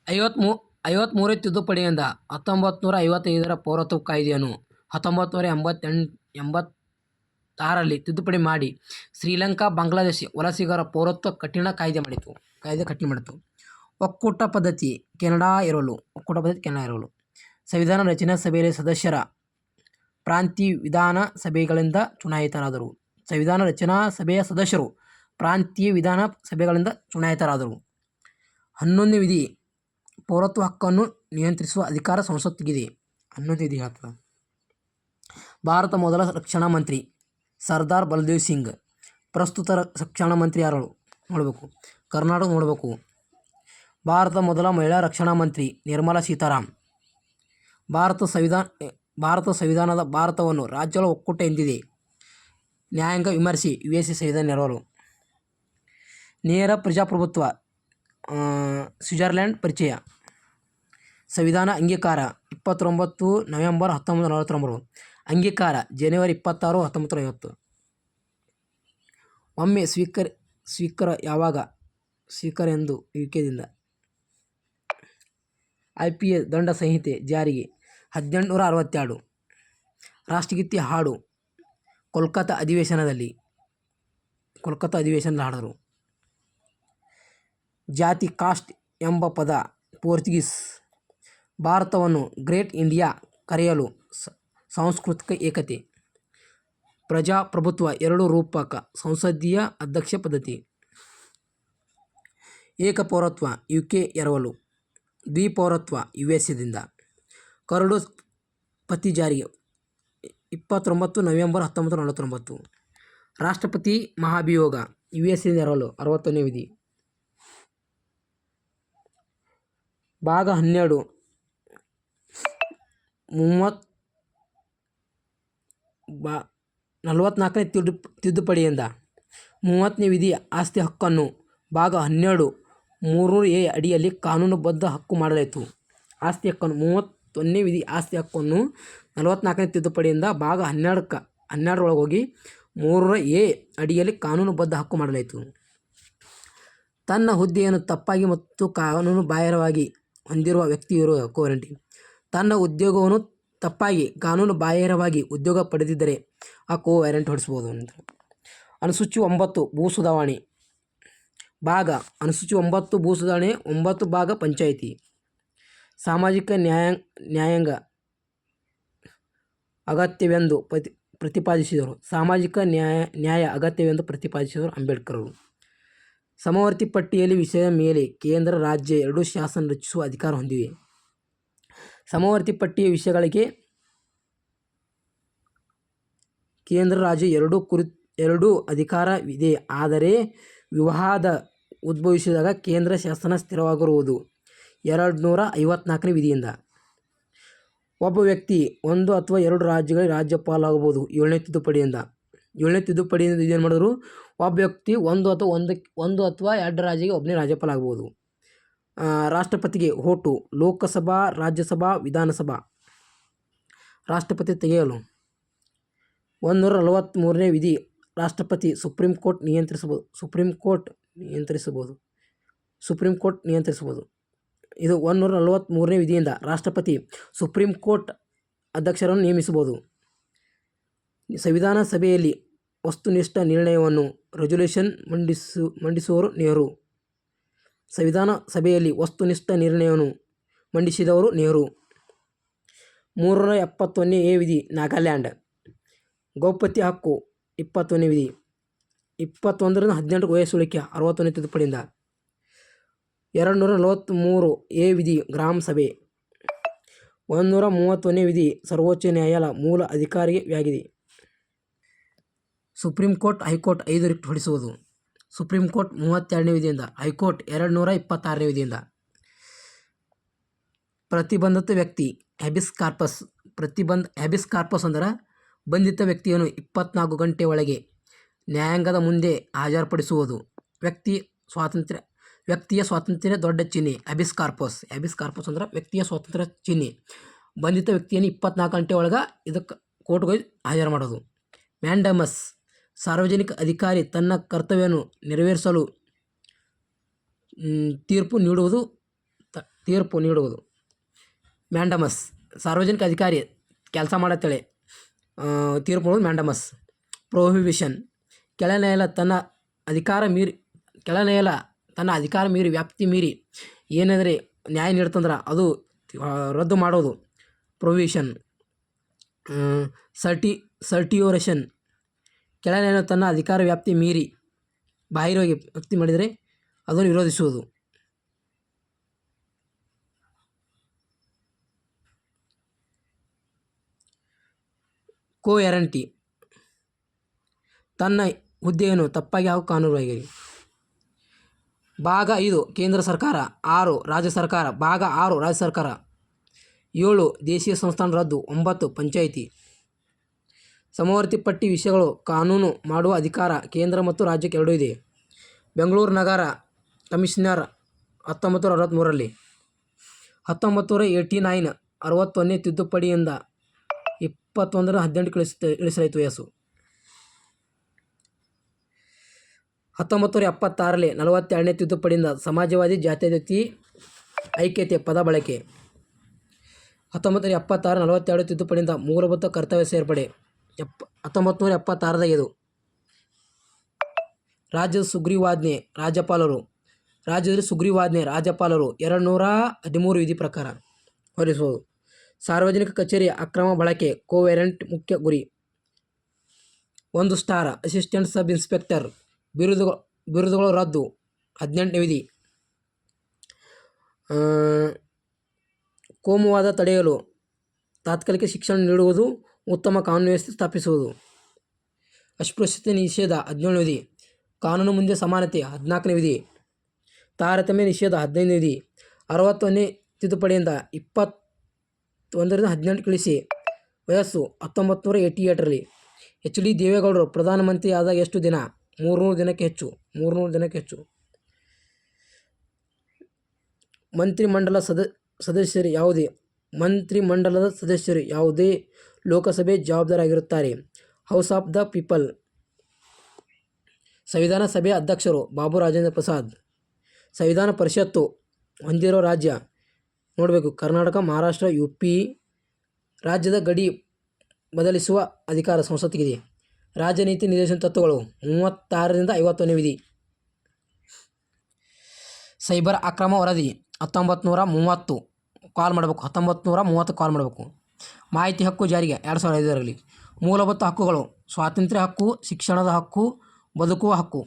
ಐವತ್ಮೂ 53ನೇ ತಿದ್ದುಪಡಿಯಿಂದ 1955ರ ಪೌರತ್ವ ಕಾಯ್ದೆಯನ್ನು 1986ರಲ್ಲಿ ತಿದ್ದುಪಡಿ ಮಾಡಿ ಶ್ರೀಲಂಕಾ, ಬಾಂಗ್ಲಾದೇಶ ವಲಸಿಗರ ಪೌರತ್ವ ಕಠಿಣ ಮಾಡಿತು. ಒಕ್ಕೂಟ ಪದ್ಧತಿ ಕೆನಡಾ ಎರವಲು. ಸಂವಿಧಾನ ರಚನಾ ಸಭೆಯಲ್ಲಿ ಸದಸ್ಯರ ಪ್ರಾಂತೀಯ ವಿಧಾನ ಸಭೆಗಳಿಂದ ಚುನಾಯಿತರಾದರು. ಸಂವಿಧಾನ ರಚನಾ ಸಭೆಯ ಸದಸ್ಯರು ಪ್ರಾಂತೀಯ ವಿಧಾನ ಸಭೆಗಳಿಂದ ಚುನಾಯಿತರಾದರು. 11ನೇ ವಿಧಿ ಪೌರತ್ವ ಹಕ್ಕನ್ನು ನಿಯಂತ್ರಿಸುವ ಅಧಿಕಾರ ಸಂಸತ್ತಿಗಿದೆ. 11ನೇ ವಿಧಿ ಹೇಳ್ತದೆ. ಭಾರತ ಮೊದಲ ರಕ್ಷಣಾ ಮಂತ್ರಿ ಸರ್ದಾರ್ ಬಲದೇವ್ ಸಿಂಗ್. ಪ್ರಸ್ತುತ ರಕ್ಷಣಾ ಮಂತ್ರಿ ಯಾರು ನೋಡಬೇಕು. ಕರ್ನಾಟಕ ನೋಡಬೇಕು. ಭಾರತ ಮೊದಲ ಮಹಿಳಾ ರಕ್ಷಣಾ ಮಂತ್ರಿ ನಿರ್ಮಲಾ ಸೀತಾರಾಮ್. ಭಾರತ ಸಂವಿಧಾನದ ಭಾರತವನ್ನು ರಾಜ್ಯಗಳ ಒಕ್ಕೂಟ ಎಂದಿದೆ. ನ್ಯಾಯಾಂಗ ವಿಮರ್ಶೆ USA ಸಂವಿಧಾನ ನೆರವಲು. ನೇರ ಪ್ರಜಾಪ್ರಭುತ್ವ ಸ್ವಿಟ್ಜರ್ಲೆಂಡ್ ಪರಿಚಯ. ಸಂವಿಧಾನ ಅಂಗೀಕಾರ 29 ನವೆಂಬರ್ 1949. ಅಂಗೀಕಾರ ಜನವರಿ 26, 1950. ಒಮ್ಮೆ ಸ್ವೀಕಾರ ಯಾವಾಗ ಸ್ವೀಕಾರ ಎಂದು UKದಿಂದ. IPA ದಂಡ ಸಂಹಿತೆ ಜಾರಿಗೆ 1862. ರಾಷ್ಟ್ರಗೀತೆ ಹಾಡು ಕೋಲ್ಕತ್ತಾ ಅಧಿವೇಶನದಲ್ಲಿ ಹಾಡಿದರು. ಜಾತಿ ಕಾಸ್ಟ್ ಎಂಬ ಪದ ಪೋರ್ಚುಗೀಸ್. ಭಾರತವನ್ನು ಗ್ರೇಟ್ ಇಂಡಿಯಾ ಕರೆಯಲು ಸಾಂಸ್ಕೃತಿಕ ಏಕತೆ. ಪ್ರಜಾಪ್ರಭುತ್ವ 2 ರೂಪಕ ಸಂಸದೀಯ ಅಧ್ಯಕ್ಷ ಪದ್ಧತಿ. ಏಕಪೌರತ್ವ UK ಎರವಲು. ದ್ವಿಪೌರತ್ವ USAದಿಂದ. ಕರಡು ಪತಿ ಜಾರಿಗೆ 29 ನವೆಂಬರ್ 1949. ರಾಷ್ಟ್ರಪತಿ ಮಹಾಭಿಯೋಗ USA ಎರವಲು. 61ನೇ ವಿಧಿ. ಭಾಗ 12 44ನೇ ತಿದ್ದುಪಡಿಯಿಂದ 30ನೇ ವಿಧಿ ಆಸ್ತಿ ಹಕ್ಕನ್ನು ಭಾಗ 12 3A ಅಡಿಯಲ್ಲಿ ಕಾನೂನುಬದ್ಧ ಹಕ್ಕು ಮಾಡಲಾಯಿತು. ಆಸ್ತಿ ಹಕ್ಕನ್ನು 31ನೇ ವಿಧಿ ಆಸ್ತಿ ಹಕ್ಕನ್ನು 44ನೇ ತಿದ್ದುಪಡಿಯಿಂದ ಭಾಗ 12ರೊಳಗೆ ಹೋಗಿ 3A ಅಡಿಯಲ್ಲಿ ಕಾನೂನುಬದ್ಧ ಹಕ್ಕು ಮಾಡಲಾಯಿತು. ತನ್ನ ಹುದ್ದೆಯನ್ನು ತಪ್ಪಾಗಿ ಮತ್ತು ಕಾನೂನು ಬಾಹಿರವಾಗಿ ಹೊಂದಿರುವ ವ್ಯಕ್ತಿಯು ಕೋರಂಟಿ. ತನ್ನ ಉದ್ಯೋಗವನ್ನು ತಪ್ಪಾಗಿ ಕಾನೂನು ಬಾಹಿರವಾಗಿ ಉದ್ಯೋಗ ಪಡೆದಿದ್ದರೆ ಆ ವಾರಂಟ್ ಹೊಡಿಸ್ಬೋದು. ಅನುಸೂಚಿ 9 ಭೂ ಸುಧಾರಣೆ ಭಾಗ. ಅನುಸೂಚಿ 9 ಭೂ ಸುಧಾರಣೆ 9 ಭಾಗ ಪಂಚಾಯಿತಿ. ಸಾಮಾಜಿಕ ನ್ಯಾಯಾಂಗ ಅಗತ್ಯವೆಂದು ಪ್ರತಿಪಾದಿಸಿದರು. ಸಾಮಾಜಿಕ ನ್ಯಾಯ ಅಗತ್ಯವೆಂದು ಪ್ರತಿಪಾದಿಸಿದರು ಅಂಬೇಡ್ಕರರು. ಸಮವರ್ತಿ ಪಟ್ಟಿಯಲ್ಲಿ ವಿಷಯದ ಮೇಲೆ ಕೇಂದ್ರ, ರಾಜ್ಯ ಎರಡೂ ಶಾಸನ ರಚಿಸುವ ಅಧಿಕಾರ ಹೊಂದಿವೆ. ಸಮವರ್ತಿ ಪಟ್ಟಿಯ ವಿಷಯಗಳಿಗೆ ಕೇಂದ್ರ, ರಾಜ್ಯ ಎರಡೂ ಅಧಿಕಾರವಿದೆ. ಆದರೆ ವಿವಾದ ಉದ್ಭವಿಸಿದಾಗ ಕೇಂದ್ರ ಶಾಸನ ಸ್ಥಿರವಾಗಿರುವುದು 254ನೇ ವಿಧಿಯಿಂದ. ಒಬ್ಬ ವ್ಯಕ್ತಿ 1 ಅಥವಾ 2 ರಾಜ್ಯಗಳಿಗೆ ರಾಜ್ಯಪಾಲರಾಗಬಹುದು. 7ನೇ ತಿದ್ದುಪಡಿಯಿಂದ ಇದೇನು ಮಾಡಿದ್ರು, ಒಬ್ಬ ವ್ಯಕ್ತಿ 1 ಅಥವಾ 2 ರಾಜ್ಯಕ್ಕೆ ಒಬ್ಬನೇ ರಾಜ್ಯಪಾಲ ಆಗ್ಬೋದು. ರಾಷ್ಟ್ರಪತಿಗೆ ಓಟು ಲೋಕಸಭಾ, ರಾಜ್ಯಸಭಾ, ವಿಧಾನಸಭಾ. ರಾಷ್ಟ್ರಪತಿ ತೆಗೆಯಲು 143ನೇ ವಿಧಿ ರಾಷ್ಟ್ರಪತಿ ಸುಪ್ರೀಂ ಕೋರ್ಟ್ ನಿಯಂತ್ರಿಸಬಹುದು. ಇದು 143ನೇ ವಿಧಿಯಿಂದ ರಾಷ್ಟ್ರಪತಿ ಸುಪ್ರೀಂ ಕೋರ್ಟ್ ಅಧ್ಯಕ್ಷರನ್ನು ನೇಮಿಸಬಹುದು. ಸಂವಿಧಾನ ಸಭೆಯಲ್ಲಿ ವಸ್ತುನಿಷ್ಠ ನಿರ್ಣಯವನ್ನು ರೆಸಲ್ಯೂಷನ್ ಮಂಡಿಸುವವರು ನೆಹರು. ಸಂವಿಧಾನ ಸಭೆಯಲ್ಲಿ ವಸ್ತುನಿಷ್ಠ ನಿರ್ಣಯವನ್ನು ಮಂಡಿಸಿದವರು ನೆಹರು. 371ನೇ ವಿಧಿ ನಾಗಾಲ್ಯಾಂಡ್. ಗೌಪ್ಯತೆ ಹಕ್ಕು 21ನೇ ವಿಧಿ. 21ರಿಂದ 18 ವಯಸ್ಸುಳಿಕೆ 61ನೇ ತಿದ್ದುಪಡಿಯಿಂದ. 243A ವಿಧಿ ಗ್ರಾಮ ಸಭೆ. 131ನೇ ವಿಧಿ ಸರ್ವೋಚ್ಚ ನ್ಯಾಯಾಲಯ ಮೂಲ ಅಧಿಕಾರಿಯಾಗಿದೆ. ಸುಪ್ರೀಂ ಕೋರ್ಟ್ ಹೈಕೋರ್ಟ್ 5 ರಿಟ್ ಹೊಡಿಸುವುದು. ಸುಪ್ರೀಂ ಕೋರ್ಟ್ 32ನೇ ವಿಧಿಯಿಂದ, ಹೈಕೋರ್ಟ್ 226ನೇ ವಿಧಿಯಿಂದ. ಪ್ರತಿಬಂಧಿತ ವ್ಯಕ್ತಿ ಹ್ಯಾಬಿಸ್ ಕಾರ್ಪಸ್. ಹ್ಯಾಬಿಸ್ ಕಾರ್ಪಸ್ ಅಂದರೆ ಬಂಧಿತ ವ್ಯಕ್ತಿಯನ್ನು 24 ಗಂಟೆ ಒಳಗೆ ನ್ಯಾಯಾಂಗದ ಮುಂದೆ ಹಾಜರುಪಡಿಸುವುದು. ವ್ಯಕ್ತಿಯ ಸ್ವಾತಂತ್ರ್ಯ ದೊಡ್ಡ ಚಿಹ್ನೆ ಹ್ಯಾಬಿಸ್ ಕಾರ್ಪಸ್ ಅಂದರೆ ವ್ಯಕ್ತಿಯ ಸ್ವಾತಂತ್ರ್ಯ ಚಿಹ್ನೆ. ಬಂಧಿತ ವ್ಯಕ್ತಿಯನ್ನು 24 ಗಂಟೆ ಒಳಗೆ ಇದಕ್ಕೆ ಕೋರ್ಟ್ಗೆ ಹಾಜರು ಮಾಡೋದು. ಮ್ಯಾಂಡಮಸ್ ಸಾರ್ವಜನಿಕ ಅಧಿಕಾರಿ ತನ್ನ ಕರ್ತವ್ಯವನ್ನು ನೆರವೇರಿಸಲು ತೀರ್ಪು ನೀಡುವುದು ತೀರ್ಪು ನೀಡುವುದು. ಮ್ಯಾಂಡಮಸ್ ಸಾರ್ವಜನಿಕ ಅಧಿಕಾರಿ ಕೆಲಸ ಮಾಡತ್ತೇಳಿ ತೀರ್ಪು ನೀಡುವುದು ಮ್ಯಾಂಡಮಸ್. ಪ್ರೊಹಿಬಿಷನ್ ಕೆಳನ್ಯಾಯಾಲಯ ತನ್ನ ಅಧಿಕಾರ ಮೀರಿ ವ್ಯಾಪ್ತಿ ಮೀರಿ ಏನಾದರೆ ನ್ಯಾಯ ನೀಡ್ತಂದ್ರೆ ಅದು ರದ್ದು ಮಾಡೋದು ಪ್ರೊಹಿಬಿಷನ್. ಸರ್ಟಿಯೋರೇಷನ್ ಕೆಳನ್ಯಾಯಾಲಯ ತನ್ನ ಅಧಿಕಾರ ವ್ಯಾಪ್ತಿ ಮೀರಿ ಬಾಹಿರವಾಗಿ ವ್ಯಕ್ತಿ ಮಾಡಿದರೆ ಅದನ್ನು ವಿರೋಧಿಸುವುದು. ಕೋಯರೆಂಟಿ ತನ್ನ ಹುದ್ದೆಯನ್ನು ತಪ್ಪಾಗಿ ಹಾಗೂ ಕಾನೂನಾಗಿ. ಭಾಗ 5 ಕೇಂದ್ರ ಸರ್ಕಾರ, 6 ರಾಜ್ಯ ಸರ್ಕಾರ. ಭಾಗ 6 ರಾಜ್ಯ ಸರ್ಕಾರ. 7 ದೇಶೀಯ ಸಂಸ್ಥಾನ ರದ್ದು. 9 ಪಂಚಾಯಿತಿ. ಸಮವರ್ತಿ ಪಟ್ಟಿ ವಿಷಯಗಳು ಕಾನೂನು ಮಾಡುವ ಅಧಿಕಾರ ಕೇಂದ್ರ ಮತ್ತು ರಾಜ್ಯಕ್ಕೆ ಎರಡೂ ಇದೆ. ಬೆಂಗಳೂರು ನಗರ ಕಮಿಷನರ್ 1963ರಲ್ಲಿ. 1989 61ನೇ ತಿದ್ದುಪಡಿಯಿಂದ 21 18 ಇಳಿಸಲಾಯಿತು ವಯಸ್ಸು. 1976ರಲ್ಲಿ 42ನೇ ತಿದ್ದುಪಡಿಯಿಂದ ಸಮಾಜವಾದಿ ಜಾತ್ಯತೀತ ಐಕ್ಯತೆ ಪದ ಬಳಕೆ. 1976 42 ತಿದ್ದುಪಡಿಯಿಂದ ಮೂಲಭೂತ ಕರ್ತವ್ಯ ಸೇರ್ಪಡೆ. 1976ದಾಗ ಇದು. ರಾಜ್ಯದ ಸುಗ್ರೀವಾಜ್ಞೆ ರಾಜ್ಯಪಾಲರು. ರಾಜ್ಯದಲ್ಲಿ ಸುಗ್ರೀವಾಜ್ಞೆ ರಾಜ್ಯಪಾಲರು 213 ವಿಧಿ ಪ್ರಕಾರ ಹೊರಡಿಸುವುದು. ಸಾರ್ವಜನಿಕ ಕಚೇರಿ ಅಕ್ರಮ ಬಳಕೆ ಕೋವೆರೆಂಟ್ ಮುಖ್ಯ ಗುರಿ. 1 ಸ್ಟಾರ್ ಅಸಿಸ್ಟೆಂಟ್ ಸಬ್ ಇನ್ಸ್ಪೆಕ್ಟರ್ ಬಿರುದುಗಳು ರದ್ದು. 18ನೇ ವಿಧಿ. ಕೋಮುವಾದ ತಡೆಯಲು ತಾತ್ಕಾಲಿಕ ಶಿಕ್ಷಣ ನೀಡುವುದು. ಉತ್ತಮ ಕಾನೂನು ವ್ಯವಸ್ಥೆ ಸ್ಥಾಪಿಸುವುದು. ಅಸ್ಪೃಶ್ಯತೆ ನಿಷೇಧ 17ನೇ ವಿಧಿ. ಕಾನೂನು ಮುಂದೆ ಸಮಾನತೆ 14ನೇ ವಿಧಿ. ತಾರತಮ್ಯ ನಿಷೇಧ 15ನೇ ವಿಧಿ. 61ನೇ ತಿದ್ದುಪಡಿಯಿಂದ 21ರಿಂದ 18 ಇಳಿಸಿ ವಯಸ್ಸು. 1988ರಲ್ಲಿ HD ದೇವೇಗೌಡರು ಪ್ರಧಾನಮಂತ್ರಿ ಆದಾಗ ಎಷ್ಟು ದಿನ? 300 ದಿನಕ್ಕೆ ಹೆಚ್ಚು. ಮಂತ್ರಿಮಂಡಲದ ಸದಸ್ಯರು ಯಾವುದೇ ಲೋಕಸಭೆ ಜವಾಬ್ದಾರಿಯಾಗಿರುತ್ತಾರೆ. House of the people. ಸಂವಿಧಾನ ಸಭೆಯ ಅಧ್ಯಕ್ಷರು ಬಾಬು ರಾಜೇಂದ್ರ ಪ್ರಸಾದ್. ಸಂವಿಧಾನ ಪರಿಷತ್ತು ಹೊಂದಿರೋ ರಾಜ್ಯ ನೋಡಬೇಕು ಕರ್ನಾಟಕ, ಮಹಾರಾಷ್ಟ್ರ, UP. ರಾಜ್ಯದ ಗಡಿ ಬದಲಿಸುವ ಅಧಿಕಾರ ಸಂಸತ್ತಿಗಿದೆ. ರಾಜನೀತಿ ನಿರ್ದೇಶನ ತತ್ವಗಳು 36ರಿಂದ 51ನೇ ವಿಧಿ. ಸೈಬರ್ ಅಕ್ರಮ ವರದಿ 1930 ಕಾಲ್ ಮಾಡಬೇಕು. ಮಾಹಿತಿ ಹಕ್ಕು ಜಾರಿಗೆ 2005ರಲ್ಲಿ. ಮೂಲಭೂತ ಹಕ್ಕುಗಳು ಸ್ವಾತಂತ್ರ್ಯ ಹಕ್ಕು, ಶಿಕ್ಷಣದ ಹಕ್ಕು, ಬದುಕುವ ಹಕ್ಕು.